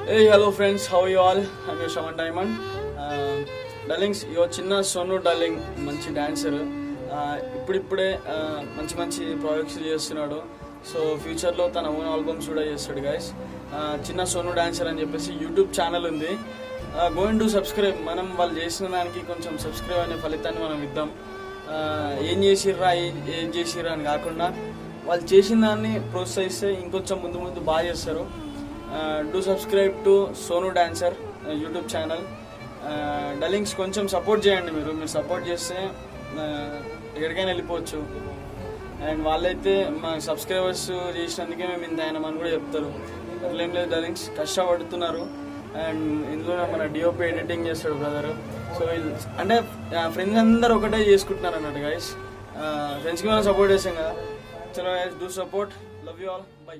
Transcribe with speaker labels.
Speaker 1: Hey, hello friends, how are you all? I'm your Shaman Diamond. Darlings, your చిన్న Sonu darling మంచి dancer. ఇప్పుడిప్పుడే మంచి మంచి ప్రాజెక్ట్స్ చేస్తున్నాడు. సో ఫ్యూచర్లో తన ఓన్ ఆల్బమ్స్ కూడా చేస్తాడు గైస్. చిన్న సోను డాన్సర్ అని చెప్పేసి యూట్యూబ్ ఛానల్ ఉంది. Going to subscribe. మనం వాళ్ళు చేసిన దానికి కొంచెం సబ్స్క్రైబ్ అనే ఫలితాన్ని మనం ఇద్దాం. ఏం చేసిర్రా అని కాకుండా వాళ్ళు చేసిన దాన్ని ప్రోత్సహిస్తే ఇంకొంచెం ముందు ముందు బాగా చేస్తారు. Do subscribe to Sonu dancer YouTube channel. Darlings కొంచెం సపోర్ట్ చేయండి. మీరు సపోర్ట్ చేస్తే ఎక్కడికైనా వెళ్ళిపోవచ్చు. అండ్ వాళ్ళైతే మా సబ్స్క్రైబర్స్ చేసినందుకే మేము ఇంత అయినామని కూడా చెప్తారు. అట్లేం లేదు డలింగ్స్, కష్టపడుతున్నారు. అండ్ ఇందులో మన డిఓపి ఎడిటింగ్ చేస్తాడు బ్రదర్. సో అంటే ఫ్రెండ్స్ అందరూ ఒకటే చేసుకుంటున్నారు అన్నట్టు గైస్. ఫ్రెండ్స్కి మనం సపోర్ట్ చేసాం కదా. చలో guys, do support. Love you all. By.